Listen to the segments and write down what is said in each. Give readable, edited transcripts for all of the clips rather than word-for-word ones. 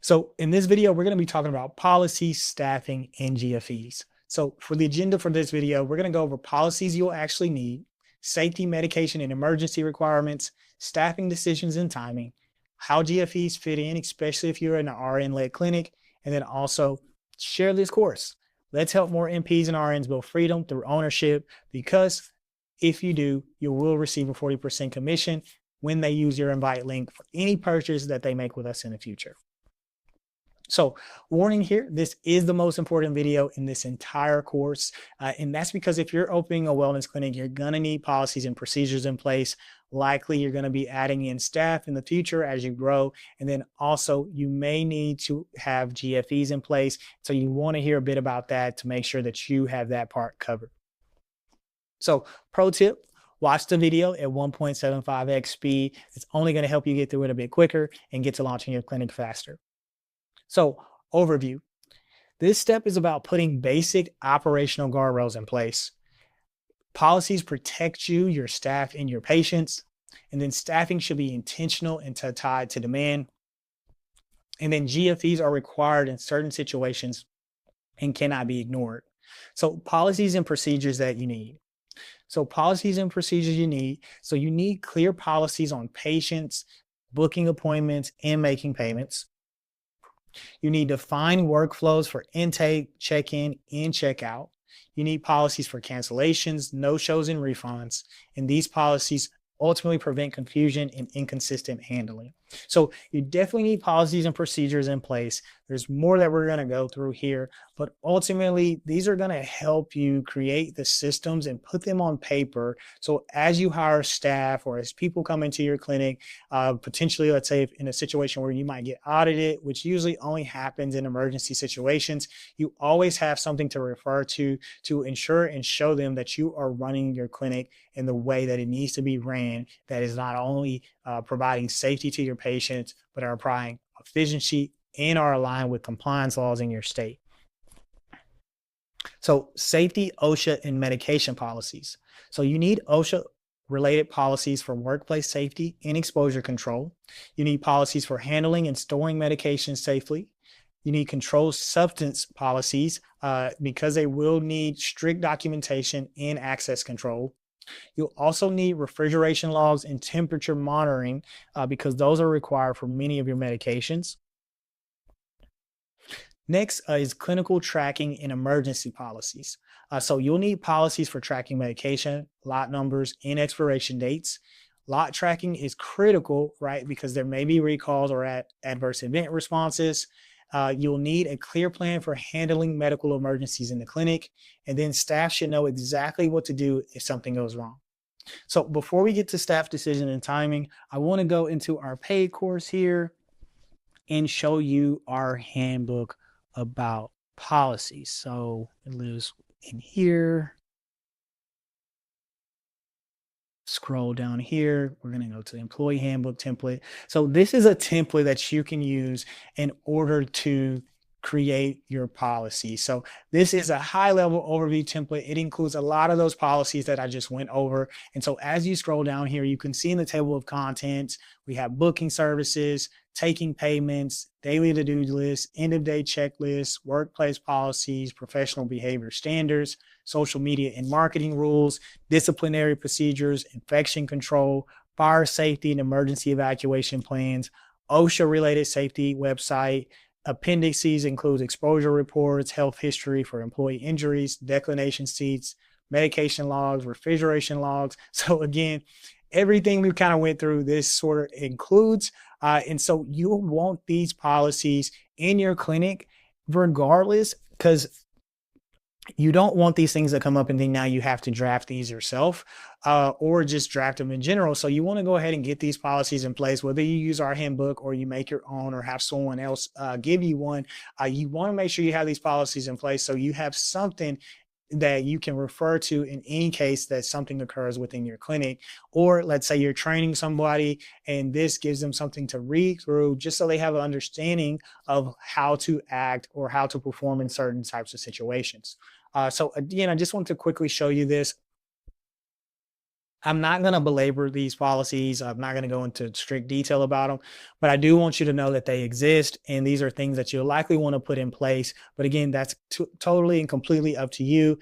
So in this video, we're going to be talking about policies, staffing, and GFEs. So for the agenda for this video, we're going to go over policies you'll actually need, safety, medication, and emergency requirements, staffing decisions and timing, how GFEs fit in, especially if you're in an RN-led clinic, and then also share this course. Let's help more NPs and RNs build freedom through ownership, because if you do, you will receive a 40% commission when they use your invite link for any purchase that they make with us in the future. So warning here, this is the most important video in this entire course. And that's because if you're opening a wellness clinic, you're going to need policies and procedures in place. Likely you're going to be adding in staff in the future as you grow. And then also you may need to have GFEs in place. So you want to hear a bit about that to make sure that you have that part covered. So pro tip, watch the video at 1.75x speed. It's only going to help you get through it a bit quicker and get to launching your clinic faster. So overview, this step is about putting basic operational guardrails in place. Policies protect you, your staff, and your patients. And then staffing should be intentional and tied to demand. And then GFEs are required in certain situations and cannot be ignored. So policies and procedures that you need. So policies and procedures you need. So you need clear policies on patients, booking appointments, and making payments. You need defined workflows for intake, check-in, and check-out. You need policies for cancellations, no-shows, and refunds. And these policies ultimately prevent confusion and inconsistent handling. So you definitely need policies and procedures in place. There's more that we're going to go through here, but ultimately these are going to help you create the systems and put them on paper. So as you hire staff or as people come into your clinic, potentially, let's say in a situation where you might get audited, which usually only happens in emergency situations, you always have something to refer to ensure and show them that you are running your clinic in the way that it needs to be ran, that is not only providing safety to your patients, but are applying efficiency and are aligned with compliance laws in your state. So safety, OSHA, and medication policies. So you need OSHA related policies for workplace safety and exposure control. You need policies for handling and storing medications safely. You need controlled substance policies because they will need strict documentation and access control. You'll also need refrigeration logs and temperature monitoring because those are required for many of your medications. Next is clinical tracking and emergency policies. So you'll need policies for tracking medication, lot numbers, and expiration dates. Lot tracking is critical, right? Because there may be recalls or adverse event responses. You'll need a clear plan for handling medical emergencies in the clinic, and then staff should know exactly what to do if something goes wrong. So before we get to staff decision and timing, I want to go into our paid course here and show you our handbook about policies. So it lives in here. Scroll down here. We're going to go to the employee handbook template. So this is a template that you can use in order to create your policy. So this is a high level overview template. It includes a lot of those policies that I just went over. And so as you scroll down here, you can see in the table of contents, we have booking services, taking payments, daily to-do lists, end-of-day checklists, workplace policies, professional behavior standards, social media and marketing rules, disciplinary procedures, infection control, fire safety and emergency evacuation plans, OSHA-related safety website. Appendices includes exposure reports, health history for employee injuries, declination sheets, medication logs, refrigeration logs. So again, everything we kind of went through, this sort of includes. And so you'll want these policies in your clinic regardless, because you don't want these things that come up and then now you have to draft these yourself or just draft them in general. So you want to go ahead and get these policies in place, whether you use our handbook or you make your own or have someone else give you one. You want to make sure you have these policies in place so you have something that you can refer to in any case that something occurs within your clinic. Or let's say you're training somebody and this gives them something to read through just so they have an understanding of how to act or how to perform in certain types of situations. So again, I just want to quickly show you this. I'm not going to belabor these policies. I'm not going to go into strict detail about them, but I do want you to know that they exist. And these are things that you'll likely want to put in place. But again, that's totally and completely up to you.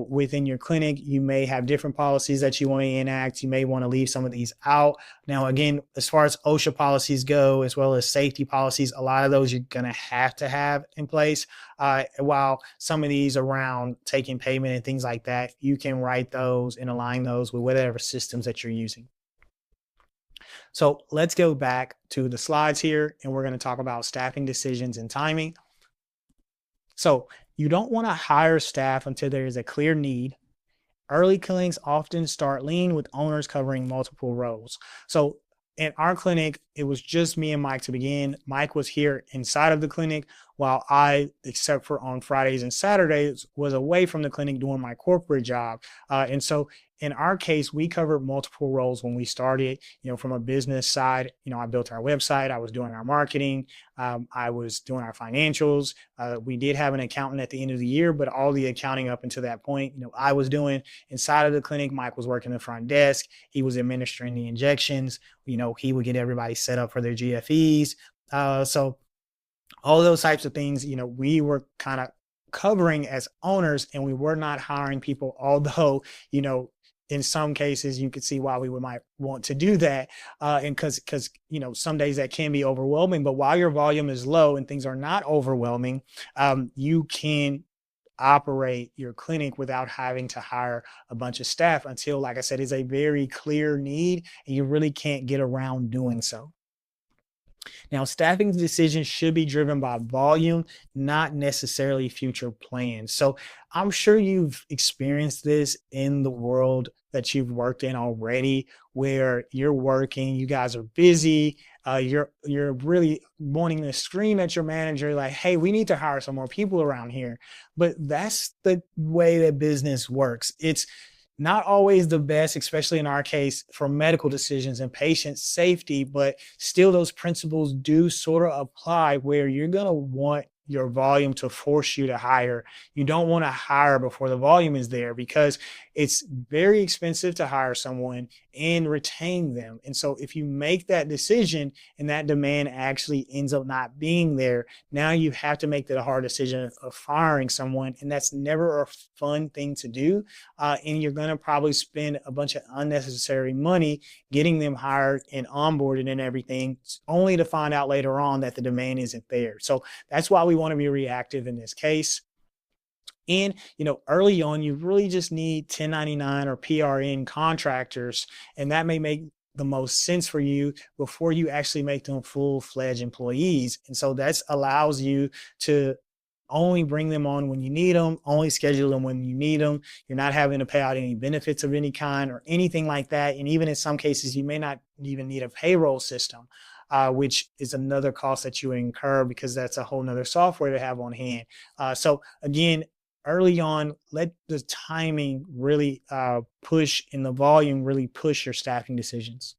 Within your clinic, you may have different policies that you want to enact. You may want to leave some of these out. Now, again, as far as OSHA policies go, as well as safety policies, a lot of those you're going to have in place. While some of these around taking payment and things like that, you can write those and align those with whatever systems that you're using. So let's go back to the slides here, and we're going to talk about staffing decisions and timing. So you don't want to hire staff until there is a clear need. Early clinics often start lean with owners covering multiple roles. So in our clinic, it was just me and Mike to begin. Mike was here inside of the clinic while I, except for on Fridays and Saturdays, was away from the clinic doing my corporate job. And so in our case, we covered multiple roles when we started, from a business side. I built our website, I was doing our marketing, I was doing our financials. We did have an accountant at the end of the year, but all the accounting up until that point, I was doing inside of the clinic. Mike was working the front desk. He was administering the injections. He would get everybody set up for their GFEs. So all those types of things, we were kind of covering as owners, and we were not hiring people, although, in some cases you could see why we might want to do that. And because some days that can be overwhelming, but while your volume is low and things are not overwhelming, you can operate your clinic without having to hire a bunch of staff until, like I said, is a very clear need and you really can't get around doing so. Now, staffing decisions should be driven by volume, not necessarily future plans. So I'm sure you've experienced this in the world that you've worked in already, where you're working, you guys are busy, you're really wanting to scream at your manager like, hey, we need to hire some more people around here. But that's the way that business works. It's not always the best, especially in our case for medical decisions and patient safety, but still those principles do sort of apply where you're going to want your volume to force you to hire. You don't want to hire before the volume is there because it's very expensive to hire someone and retain them. And so if you make that decision and that demand actually ends up not being there, now you have to make the hard decision of firing someone. And that's never a fun thing to do. And you're going to probably spend a bunch of unnecessary money getting them hired and onboarded and everything, only to find out later on that the demand isn't there. So that's why we want to be reactive in this case. And, early on, you really just need 1099 or PRN contractors, and that may make the most sense for you before you actually make them full-fledged employees. And so that allows you to only bring them on when you need them, only schedule them when you need them. You're not having to pay out any benefits of any kind or anything like that. And even in some cases, you may not even need a payroll system. Which is another cost that you incur because that's a whole nother software to have on hand. So again, early on, let the timing really push and the volume really push your staffing decisions.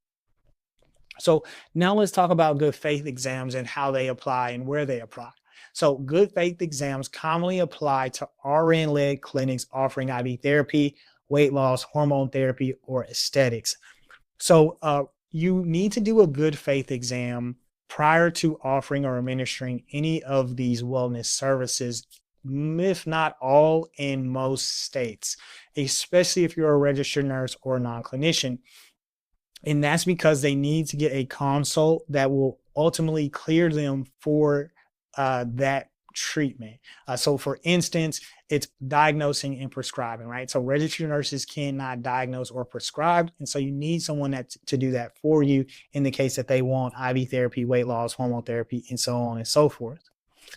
So now let's talk about good faith exams and how they apply and where they apply. So good faith exams commonly apply to RN-led clinics offering IV therapy, weight loss, hormone therapy, or aesthetics. So you need to do a good faith exam prior to offering or administering any of these wellness services, if not all, in most states, especially if you're a registered nurse or a non-clinician. And that's because they need to get a consult that will ultimately clear them for that treatment. So for instance, it's diagnosing and prescribing, right? So registered nurses cannot diagnose or prescribe. And so you need someone to do that for you in the case that they want IV therapy, weight loss, hormone therapy, and so on and so forth.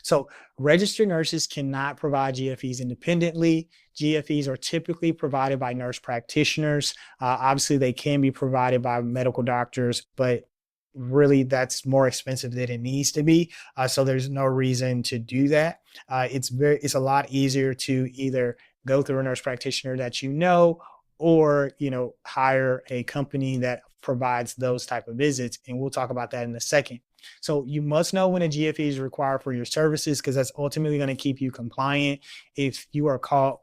So registered nurses cannot provide GFEs independently. GFEs are typically provided by nurse practitioners. Obviously, they can be provided by medical doctors, but really that's more expensive than it needs to be. So there's no reason to do that. It's a lot easier to either go through a nurse practitioner that or hire a company that provides those type of visits. And we'll talk about that in a second. So you must know when a GFE is required for your services because that's ultimately going to keep you compliant. If you are caught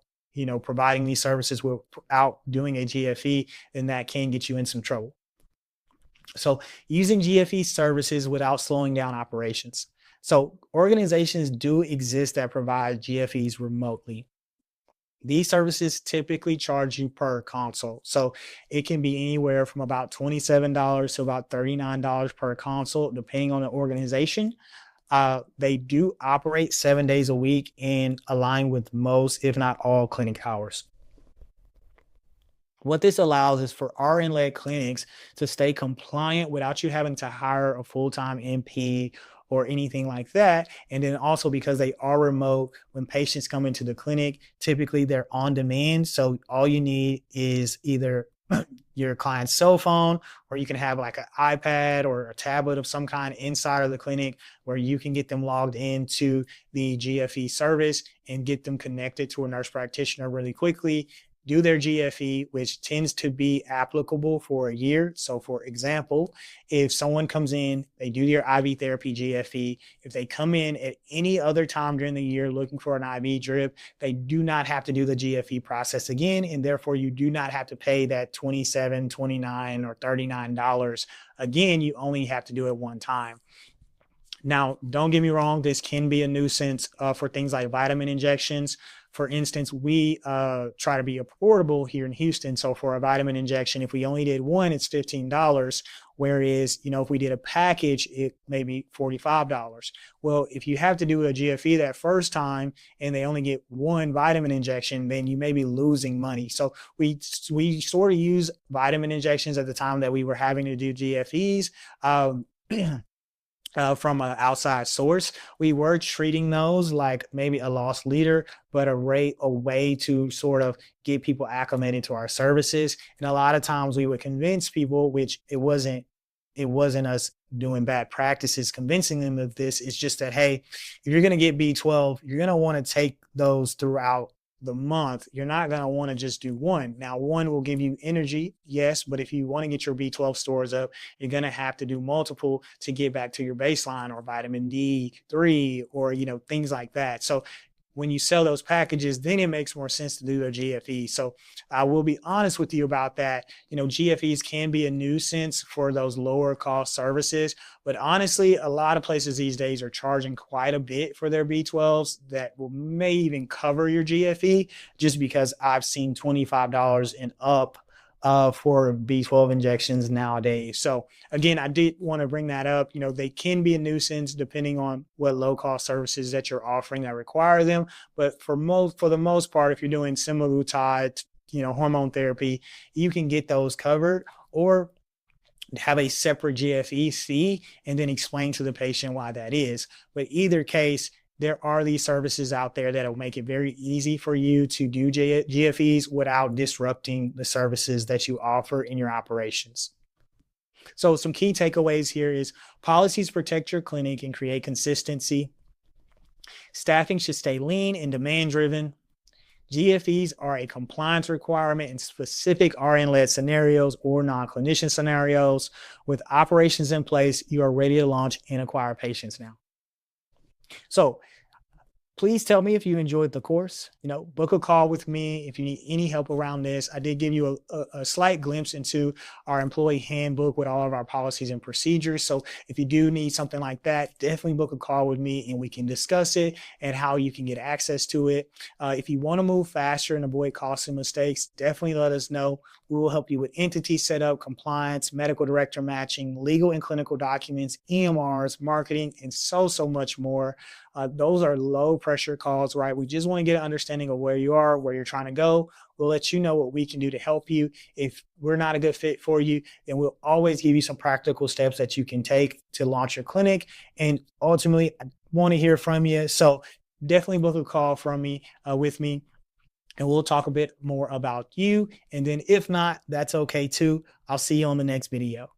providing these services without doing a GFE, then that can get you in some trouble. So using GFE services without slowing down operations. So organizations do exist that provide GFEs remotely. These services typically charge you per consult. So it can be anywhere from about $27 to about $39 per consult, depending on the organization. They do operate 7 days a week and align with most, if not all, clinic hours. What this allows is for RN-led clinics to stay compliant without you having to hire a full-time NP or anything like that. And then also because they are remote, when patients come into the clinic, typically they're on demand. So all you need is either your client's cell phone, or you can have like an iPad or a tablet of some kind inside of the clinic where you can get them logged into the GFE service and get them connected to a nurse practitioner really quickly, do their GFE, which tends to be applicable for a year. So for example, if someone comes in, they do their IV therapy GFE. If they come in at any other time during the year looking for an IV drip, they do not have to do the GFE process again. And therefore you do not have to pay that $27, $29, or $39. Again, you only have to do it one time. Now, don't get me wrong, this can be a nuisance for things like vitamin injections. For instance, we try to be affordable here in Houston. So for a vitamin injection, if we only did one, it's $15. Whereas, if we did a package, it may be $45. Well, if you have to do a GFE that first time and they only get one vitamin injection, then you may be losing money. So we sort of use vitamin injections at the time that we were having to do GFEs. From an outside source. We were treating those like maybe a lost leader, but a way to sort of get people acclimated to our services. And a lot of times we would convince people, which it wasn't us doing bad practices, convincing them of this. It's just that, hey, if you're going to get B12, you're going to want to take those throughout the month. You're not going to want to just do one. Now, one will give you energy, yes, but if you want to get your B12 stores up, you're going to have to do multiple to get back to your baseline, or vitamin D3, or things like that. So when you sell those packages, then it makes more sense to do a GFE. So I will be honest with you about that. GFEs can be a nuisance for those lower cost services, but honestly, a lot of places these days are charging quite a bit for their B12s that may even cover your GFE, just because I've seen $25 and up for B12 injections nowadays. So again, I did want to bring that up. They can be a nuisance depending on what low cost services that you're offering that require them. But for the most part, if you're doing semaglutide, hormone therapy, you can get those covered, or have a separate GFE fee and then explain to the patient why that is. But either case, there are these services out there that will make it very easy for you to do GFEs without disrupting the services that you offer in your operations. So some key takeaways here is policies protect your clinic and create consistency. Staffing should stay lean and demand driven. GFEs are a compliance requirement in specific RN-led scenarios or non-clinician scenarios. With operations in place, you are ready to launch and acquire patients now. So please tell me if you enjoyed the course. Book a call with me if you need any help around this. I did give you a slight glimpse into our employee handbook with all of our policies and procedures. So if you do need something like that, definitely book a call with me and we can discuss it and how you can get access to it. If you want to move faster and avoid costly mistakes, definitely let us know. We will help you with entity setup, compliance, medical director matching, legal and clinical documents, EMRs, marketing, and so much more. Those are low pressure calls, right? We just want to get an understanding of where you are, where you're trying to go. We'll let you know what we can do to help you. If we're not a good fit for you, then we'll always give you some practical steps that you can take to launch your clinic. And ultimately, I want to hear from you. So definitely book a call with me. And we'll talk a bit more about you. And then if not, that's okay too. I'll see you on the next video.